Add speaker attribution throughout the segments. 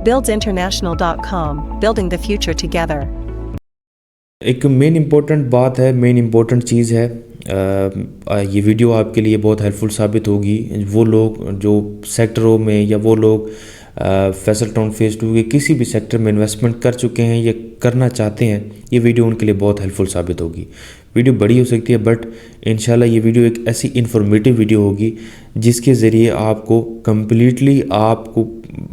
Speaker 1: buildsinternational.com, building the future together.
Speaker 2: एक main important बात है, मेन इम्पोर्टेंट चीज़ है, ये वीडियो आपके लिए बहुत हेल्पफुल साबित होगी। वो लोग जो सेक्टरों में या वो लोग फैसल टाउन फेज़ 2 के किसी भी सेक्टर में इन्वेस्टमेंट कर चुके हैं या करना चाहते हैं, ये वीडियो उनके लिए बहुत हेल्पफुल साबित होगी। वीडियो बड़ी हो सकती है बट इंशाल्लाह ये वीडियो एक ऐसी इन्फॉर्मेटिव वीडियो होगी जिसके ज़रिए आपको कम्प्लीटली, आपको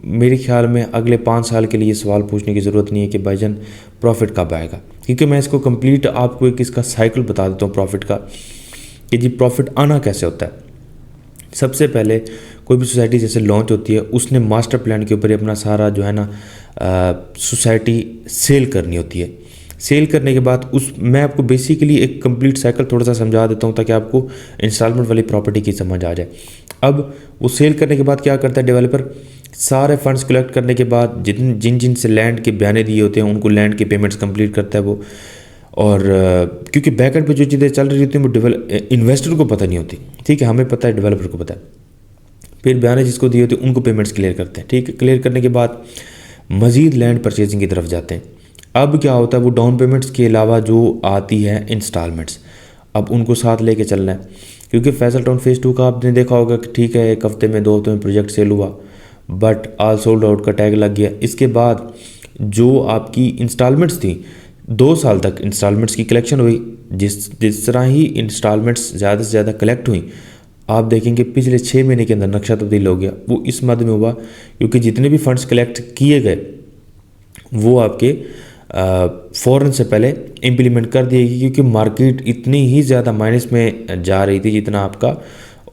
Speaker 2: मेरे ख्याल में अगले 5 साल के लिए सवाल पूछने की ज़रूरत नहीं है कि भाईजान प्रॉफिट कब आएगा, क्योंकि मैं इसको कंप्लीट आपको एक इसका साइकिल बता देता हूँ प्रॉफिट का, कि जी प्रॉफिट आना कैसे होता है। सबसे पहले कोई भी सोसाइटी जैसे लॉन्च होती है, उसने मास्टर प्लान के ऊपर अपना सारा जो है ना सोसाइटी सेल करनी होती है। सेल करने के बाद मैं आपको बेसिकली एक कंप्लीट साइकिल थोड़ा सा समझा देता हूँ ताकि आपको इंस्टॉलमेंट वाली प्रॉपर्टी की समझ आ जाए। अब वो सेल करने के बाद क्या करता है डेवलपर, सारे फंड्स कलेक्ट करने के बाद जिन से लैंड के बयाने दिए होते हैं उनको लैंड के पेमेंट्स कंप्लीट करता है वो। और क्योंकि बैकएंड पे जो चीज़ें चल रही होती हैं वो इन्वेस्टर को पता नहीं होती, ठीक है, हमें पता है, डेवलपर को पता है। फिर बयाने जिसको दिए होते हैं उनको पेमेंट्स क्लियर करते हैं, ठीक है। क्लियर करने के बाद मज़ीद लैंड परचेजिंग की तरफ जाते हैं। अब क्या होता है, वो डाउन पेमेंट्स के अलावा जो आती है इंस्टॉलमेंट्स, अब उनको साथ लेके चलना है, क्योंकि फैसल टाउन फेज़ 2 का आपने देखा होगा कि ठीक है 1 हफ्ते में 2 हफ्ते में प्रोजेक्ट सेल हुआ बट ऑल सोल्ड आउट का टैग लग गया। इसके बाद जो आपकी इंस्टॉलमेंट्स थी 2 साल तक इंस्टॉलमेंट्स की कलेक्शन हुई। जिस तरह ही इंस्टॉलमेंट्स ज़्यादा से ज़्यादा कलेक्ट हुई, आप देखेंगे पिछले 6 महीने के अंदर नक्शा तब्दील हो गया। वो इस मद में हुआ क्योंकि जितने भी फंड्स कलेक्ट किए गए वो आपके फ़ौरन से पहले इम्प्लीमेंट कर दिए गए, क्योंकि मार्केट इतनी ही ज़्यादा माइनस में जा रही थी जितना आपका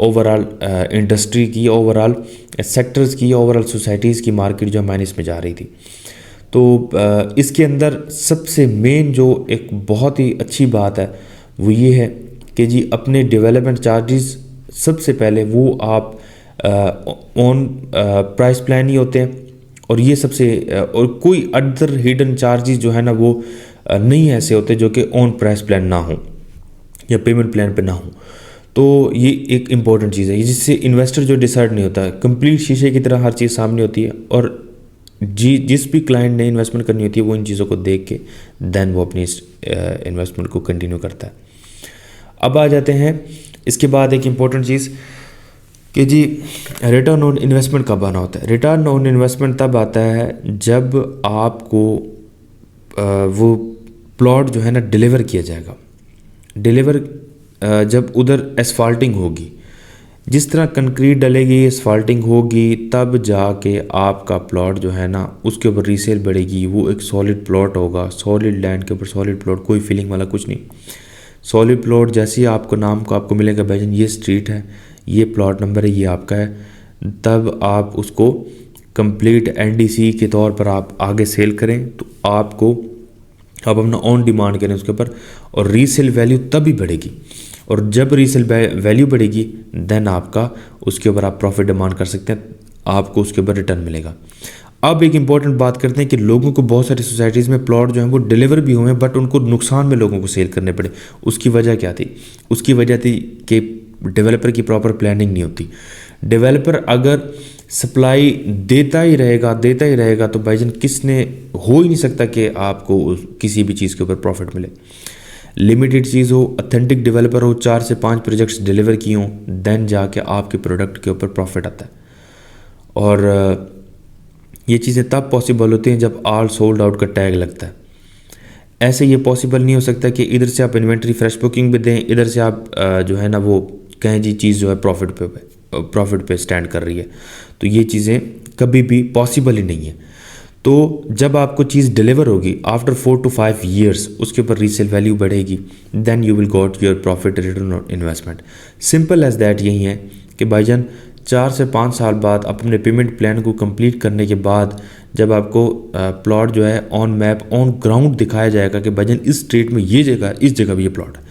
Speaker 2: ओवरऑल इंडस्ट्री की, ओवरऑल सेक्टर्स की, ओवरऑल सोसाइटीज़ की मार्केट जो माइनस में जा रही थी। तो इसके अंदर सबसे मेन जो एक बहुत ही अच्छी बात है वो ये है कि जी अपने डेवलपमेंट चार्जेस सबसे पहले वो आप ऑन प्राइस प्लान ही होते हैं, और ये सबसे और कोई अदर हिडन चार्जेस जो है ना वो नहीं ऐसे होते जो कि ऑन प्राइस प्लान ना हो या पेमेंट प्लान पे ना हो। तो ये एक इम्पॉर्टेंट चीज़ है जिससे इन्वेस्टर जो डिसाइड नहीं होता है, कंप्लीट शीशे की तरह हर चीज़ सामने होती है, और जिस भी क्लाइंट ने इन्वेस्टमेंट करनी होती है वो इन चीज़ों को देख के देन वो अपनी इन्वेस्टमेंट को कंटिन्यू करता है। अब आ जाते हैं इसके बाद एक इम्पॉर्टेंट चीज़ कि जी रिटर्न ऑन इन्वेस्टमेंट कब आना होता है। रिटर्न ऑन इन्वेस्टमेंट तब आता है जब आपको वो प्लॉट जो है ना डिलीवर किया जाएगा। डिलीवर जब उधर एस्फाल्टिंग होगी, जिस तरह कंक्रीट डलेगी, एस्फाल्टिंग होगी, तब जाके आपका प्लॉट जो है ना उसके ऊपर रीसेल बढ़ेगी। वो एक सॉलिड प्लॉट होगा, सॉलिड लैंड के ऊपर सॉलिड प्लॉट, कोई फीलिंग वाला कुछ नहीं। सॉलिड प्लॉट जैसे ही आपको नाम को आपको मिलेगा भाईजान ये स्ट्रीट है, ये प्लॉट नंबर है, ये आपका है, तब आप उसको कंप्लीट एनडीसी के तौर पर आप आगे सेल करें तो आप अपना ऑन डिमांड करें उसके ऊपर, और रीसेल वैल्यू तभी बढ़ेगी। और जब रीसेल वैल्यू बढ़ेगी देन आपका उसके ऊपर आप प्रॉफिट डिमांड कर सकते हैं, आपको उसके ऊपर रिटर्न मिलेगा। अब एक इम्पॉर्टेंट बात करते हैं कि लोगों को बहुत सारी सोसाइटीज़ में प्लॉट जो हैं वो डिलीवर भी हुए बट उनको नुकसान में लोगों को सेल करने पड़े। उसकी वजह क्या थी? उसकी वजह थी कि डेवलपर की प्रॉपर प्लानिंग नहीं होती। डेवलपर अगर सप्लाई देता ही रहेगा तो भाईजान किसने हो ही नहीं सकता कि आपको किसी भी चीज़ के ऊपर प्रॉफिट मिले। लिमिटेड चीज़ हो, ऑथेंटिक डेवलपर हो, 4 से 5 प्रोजेक्ट्स डिलीवर किए हों, देन जाके आपके प्रोडक्ट के ऊपर प्रॉफिट आता है। और ये चीज़ें तब पॉसिबल होती हैं जब ऑल सोल्ड आउट का टैग लगता है। ऐसे ये पॉसिबल नहीं हो सकता कि इधर से आप इन्वेंट्री फ्रेश बुकिंग भी दें, इधर से आप जो है ना वो कहें जी चीज़ जो है प्रॉफिट पे स्टैंड कर रही है। तो ये चीज़ें कभी भी पॉसिबल ही नहीं है। तो जब आपको चीज़ डिलीवर होगी आफ्टर 4 to 5 years उसके ऊपर रीसेल वैल्यू बढ़ेगी, then you will got your profit return on investment. Simple as that यही है कि भाईजान 4 से 5 साल बाद अपने पेमेंट प्लान को कंप्लीट करने के बाद जब आपको प्लॉट जो है ऑन मैप ऑन ग्राउंड दिखाया जाएगा कि भाईजान इस स्ट्रीट में ये जगह, इस जगह भी ये प्लॉट है,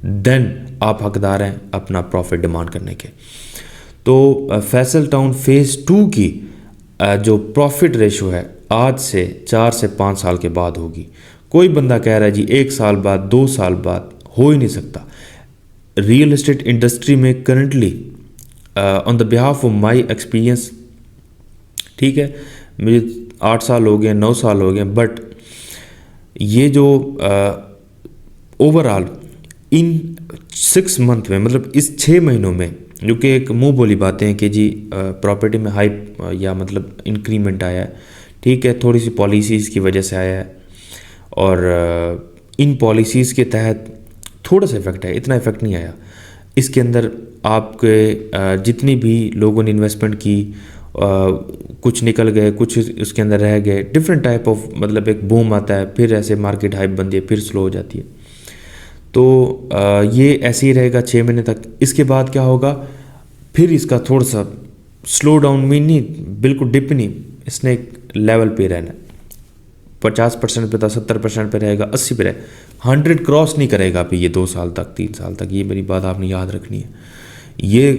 Speaker 2: देन आप हकदार हैं अपना प्रॉफिट डिमांड करने के। तो फैसल टाउन फेज़ 2 की जो प्रॉफिट रेशो है आज से 4 से 5 साल के बाद होगी। कोई बंदा कह रहा है जी 1 साल बाद 2 साल बाद, हो ही नहीं सकता। रियल एस्टेट इंडस्ट्री में currently on the behalf of my experience, ठीक है, मुझे 8 साल हो गए, 9 साल हो गए, बट ये जो ओवरऑल इन 6 मंथ में, मतलब इस 6 महीनों में, जो कि एक मुंह बोली बातें हैं कि जी प्रॉपर्टी में हाइप या मतलब इंक्रीमेंट आया है, ठीक है, थोड़ी सी पॉलिसीज़ की वजह से आया है, और इन पॉलिसीज़ के तहत थोड़ा सा इफेक्ट है, इतना इफेक्ट नहीं आया। इसके अंदर आपके जितनी भी लोगों ने इन्वेस्टमेंट की, कुछ निकल गए, कुछ उसके अंदर रह गए, डिफरेंट टाइप ऑफ, मतलब एक बूम आता है, फिर ऐसे मार्केट हाइप बनती है, फिर स्लो हो जाती है। तो ये ऐसे ही रहेगा 6 महीने तक। इसके बाद क्या होगा, फिर इसका थोड़ा सा स्लो डाउन में नहीं, बिल्कुल डिप नहीं, इसने एक लेवल पे रहना है। 50% पे था, 70% पे रहेगा, 80 पे रहेगा, 100 क्रॉस नहीं करेगा अभी ये 2 साल तक, 3 साल तक। ये मेरी बात आपने याद रखनी है। ये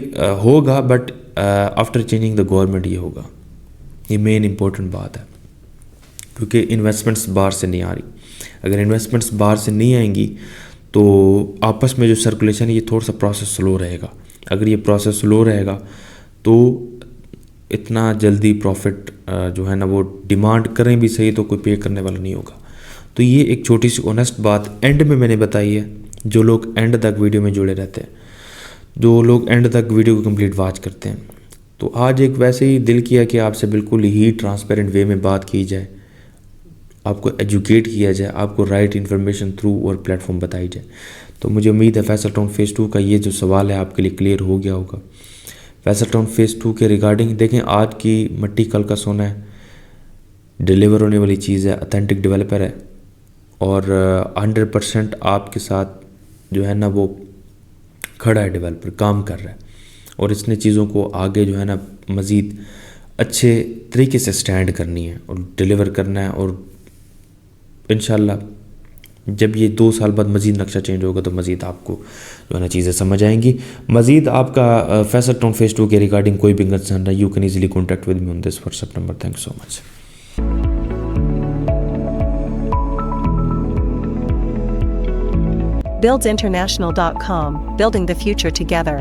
Speaker 2: होगा, but after changing the government ये होगा। ये मेन इंपॉर्टेंट बात है, क्योंकि इन्वेस्टमेंट्स बाहर से नहीं आ रही। अगर इन्वेस्टमेंट्स बाहर से नहीं आएंगी तो आपस में जो सर्कुलेशन है, ये थोड़ा सा प्रोसेस स्लो रहेगा। अगर ये प्रोसेस स्लो रहेगा तो इतना जल्दी प्रॉफिट जो है ना, वो डिमांड करें भी सही तो कोई पे करने वाला नहीं होगा। तो ये एक छोटी सी ऑनेस्ट बात एंड में मैंने बताई है। जो लोग एंड तक वीडियो में जुड़े रहते हैं, जो लोग एंड तक वीडियो को कंप्लीट वॉच करते हैं, तो आज एक वैसे ही दिल किया कि आपसे बिल्कुल ही ट्रांसपेरेंट वे में बात की जाए, आपको एजुकेट किया जाए, आपको राइट इन्फॉर्मेशन थ्रू और प्लेटफॉर्म बताई जाए। तो मुझे उम्मीद है फैसल टाउन फेज़ 2 का ये जो सवाल है आपके लिए क्लियर हो गया होगा। फैसल टाउन फेज़ 2 के रिगार्डिंग देखें, आज की मट्टी कल का सोना है, डिलीवर होने वाली चीज़ है, ऑथेंटिक डेवलपर है, और 100% आपके साथ जो है ना वो खड़ा है, डेवलपर काम कर रहा है, और इसने चीज़ों को आगे जो है ना मज़ीद अच्छे तरीके से स्टैंड करनी है और डिलीवर करना है। और इंशाल्लाह जब ये 2 साल बाद मज़ीद नक्शा चेंज होगा तो मज़ीद आपको जो है ना चीज़ें समझ आएंगी। मज़ीद आपका फैसल टाउन फेज़ 2 के रिगार्डिंग कोई भी कंसर्न है, you can easily contact with me on this WhatsApp number. Thank you so much.
Speaker 1: buildsinternational.com, building the future together.